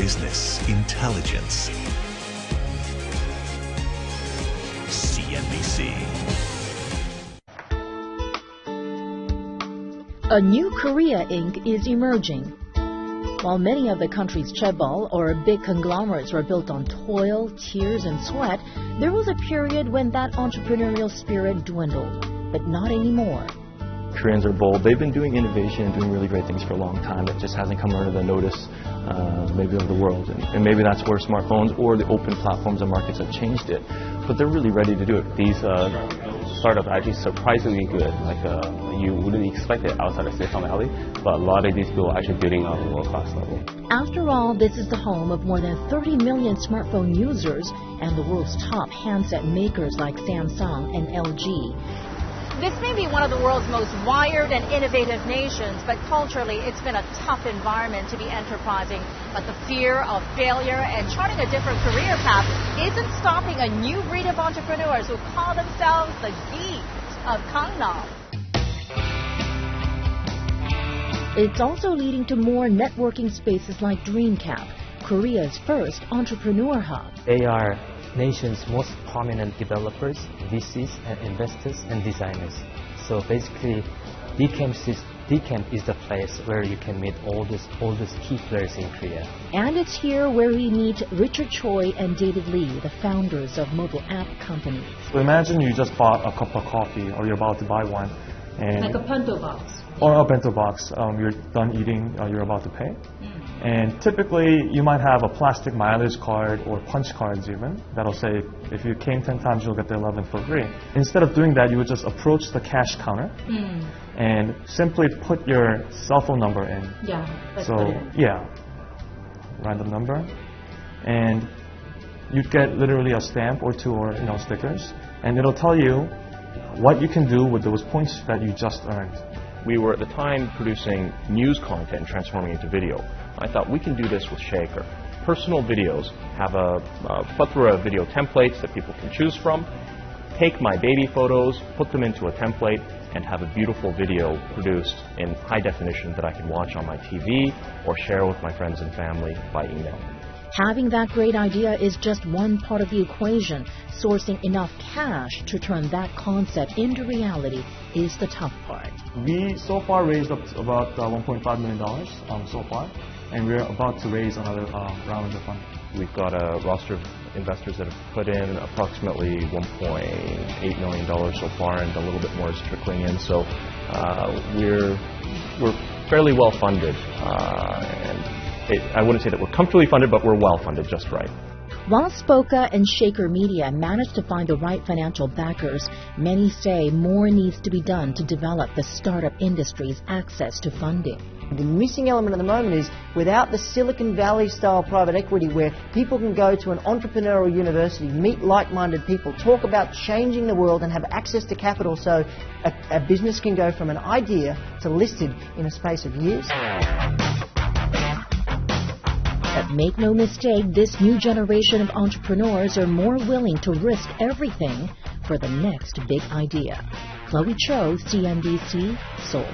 business intelligence. CNBC. A new Korea Inc. is emerging. While many of the country's chaebol, or big conglomerates, were built on toil, tears, and sweat, there was a period when that entrepreneurial spirit dwindled, but not anymore. Koreans are bold. They've been doing innovation and doing really great things for a long time. It just hasn't come under the notice, maybe of the world. And maybe that's where smartphones or the open platforms and markets have changed it. But they're really ready to do it. These startups are actually surprisingly good. You wouldn't expect it outside of Silicon Valley, but a lot of these people are actually building on a world-class level. After all, this is the home of more than 30 million smartphone users and the world's top handset makers like Samsung and LG. This may be one of the world's most wired and innovative nations, but culturally it's been a tough environment to be enterprising. But the fear of failure and charting a different career path isn't stopping a new breed of entrepreneurs who call themselves the geeks of Gangnam. It's also leading to more networking spaces like DreamCap, Korea's first entrepreneur hub. They are nation's most prominent developers, VCs, and investors and designers. So basically, DCamp is the place where you can meet all these key players in Korea. And it's here where we meet Richard Choi and David Lee, the founders of mobile app companies. So imagine you just bought a cup of coffee, or you're about to buy one. And Like a bento box. Or a bento box. You're done eating, you're about to pay. And typically, you might have a plastic mileage card or punch cards even that'll say, if you came 10 times, you'll get the 11th for free. Instead of doing that, you would just approach the cash counter and simply put your cell phone number in. Random number. And you'd get literally a stamp or two or stickers. And it'll tell you what you can do with those points that you just earned. We were at the time producing news content and transforming it into video. I thought we can do this with Shakr. Personal videos have a plethora of video templates that people can choose from. Take my baby photos, put them into a template, and have a beautiful video produced in high definition that I can watch on my TV or share with my friends and family by email. Having that great idea is just one part of the equation. Sourcing enough cash to turn that concept into reality is the tough part. We so far raised up to about $1.5 million so far, and we're about to raise another round of funding. We've got a roster of investors that have put in approximately $1.8 million so far, and a little bit more is trickling in. So we're fairly well funded, I wouldn't say that we're comfortably funded, but we're well funded just right. While Spoqa and Shakr Media managed to find the right financial backers, many say more needs to be done to develop the startup industry's access to funding. The missing element at the moment is without the Silicon Valley style private equity where people can go to an entrepreneurial university, meet like-minded people, talk about changing the world and have access to capital so a business can go from an idea to listed in a space of years. But make no mistake, this new generation of entrepreneurs are more willing to risk everything for the next big idea. Chloe Cho, CNBC, Seoul.